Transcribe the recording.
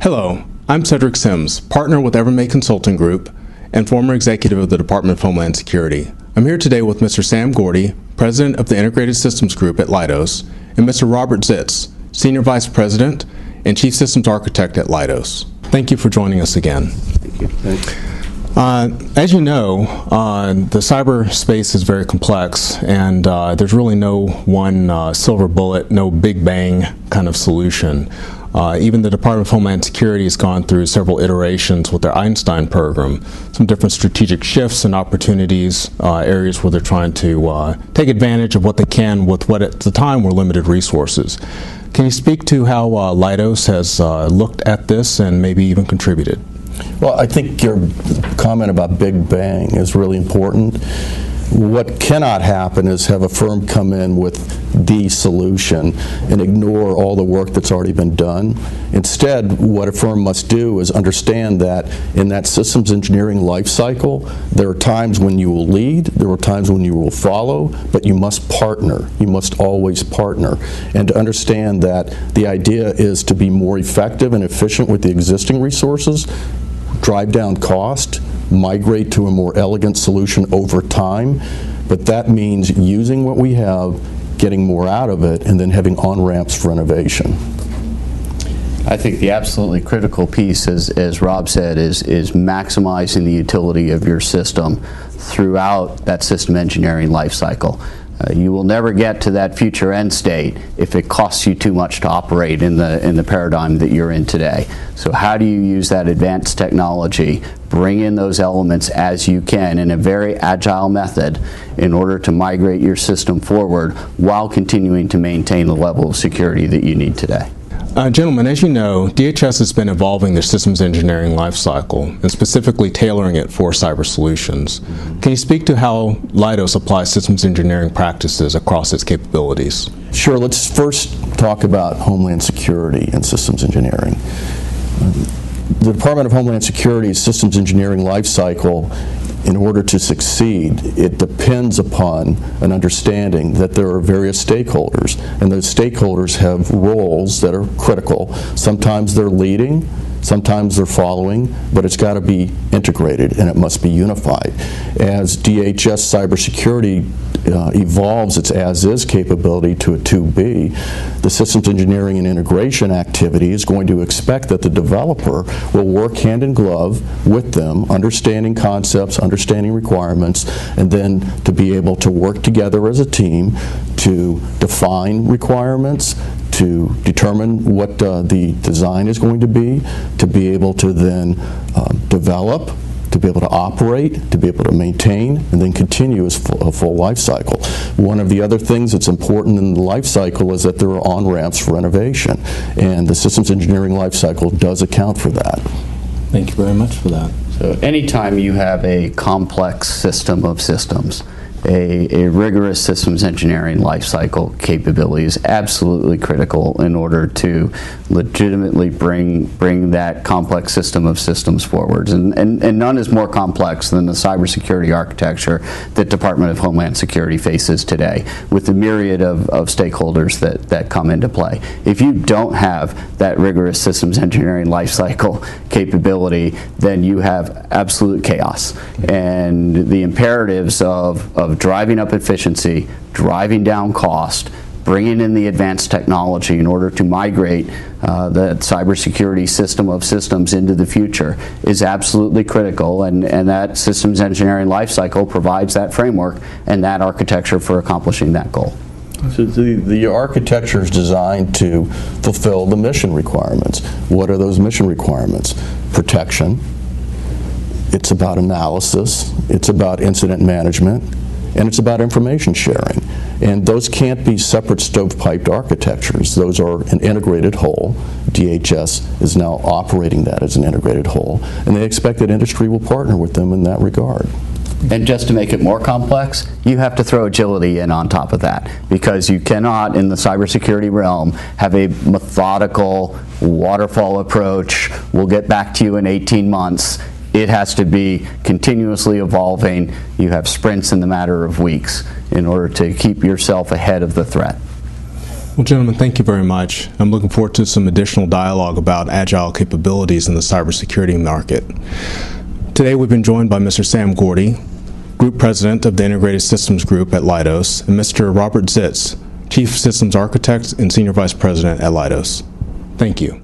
Hello, I'm Cedric Sims, partner with Evermay Consulting Group and former executive of the Department of Homeland Security. I'm here today with Mr. Sam Gordy, President of the Integrated Systems Group at Leidos, and Mr. Robert Zitz, Senior Vice President and Chief Systems Architect at Leidos. Thank you for joining us again. Thank you. Thanks. As you know, the cyberspace is very complex, and there's really no one silver bullet, no big bang kind of solution. Even the Department of Homeland Security has gone through several iterations with their Einstein program, some different strategic shifts and opportunities, areas where they're trying to take advantage of what they can with what at the time were limited resources. Can you speak to how Leidos has looked at this and maybe even contributed? Well, I think your comment about Big Bang is really important. What cannot happen is have a firm come in with the solution and ignore all the work that's already been done. Instead, what a firm must do is understand that in that systems engineering life cycle, there are times when you will lead, there are times when you will follow, but you must partner. You must always partner. And to understand that the idea is to be more effective and efficient with the existing resources, drive down cost, migrate to a more elegant solution over time, but that means using what we have, getting more out of it, and then having on-ramps for innovation. I think the absolutely critical piece, as Rob said, is maximizing the utility of your system throughout that system engineering life cycle. You will never get to that future end state if it costs you too much to operate in the paradigm that you're in today. So how do you use that advanced technology, bring in those elements as you can in a very agile method in order to migrate your system forward while continuing to maintain the level of security that you need today? Gentlemen, as you know, DHS has been evolving their systems engineering lifecycle and specifically tailoring it for cyber solutions. Can you speak to how Leidos applies systems engineering practices across its capabilities? Sure. Let's first talk about Homeland Security and systems engineering. The Department of Homeland Security's systems engineering lifecycle, in order to succeed, it depends upon an understanding that there are various stakeholders, and those stakeholders have roles that are critical. Sometimes they're leading, sometimes they're following, but it's got to be integrated and it must be unified. As DHS Cybersecurity evolves its as-is capability to a 2B, the systems engineering and integration activity is going to expect that the developer will work hand in glove with them, understanding concepts, understanding requirements, and then to be able to work together as a team to define requirements, to determine what the design is going to be able to then develop, to be able to operate, to be able to maintain, and then continue as a full life cycle. One of the other things that's important in the life cycle is that there are on-ramps for innovation, and the systems engineering life cycle does account for that. Thank you very much for that. So anytime you have a complex system of systems, a rigorous systems engineering lifecycle capability is absolutely critical in order to legitimately bring that complex system of systems forwards. And none is more complex than the cybersecurity architecture that Department of Homeland Security faces today, with the myriad of stakeholders that come into play. If you don't have that rigorous systems engineering lifecycle capability, then you have absolute chaos. And the imperatives of driving up efficiency, driving down cost, bringing in the advanced technology in order to migrate the cybersecurity system of systems into the future is absolutely critical, and that systems engineering lifecycle provides that framework and that architecture for accomplishing that goal. So the architecture is designed to fulfill the mission requirements. What are those mission requirements? Protection. It's about analysis. It's about incident management. And it's about information sharing. And those can't be separate stovepiped architectures. Those are an integrated whole. DHS is now operating that as an integrated whole. And they expect that industry will partner with them in that regard. And just to make it more complex, you have to throw agility in on top of that, because you cannot, in the cybersecurity realm, have a methodical waterfall approach. We'll get back to you in 18 months. It has to be continuously evolving. You have sprints in the matter of weeks in order to keep yourself ahead of the threat. Well, gentlemen, thank you very much. I'm looking forward to some additional dialogue about agile capabilities in the cybersecurity market. Today we've been joined by Mr. Sam Gordy, Group President of the Integrated Systems Group at Leidos, and Mr. Robert Zitz, Chief Systems Architect and Senior Vice President at Leidos. Thank you.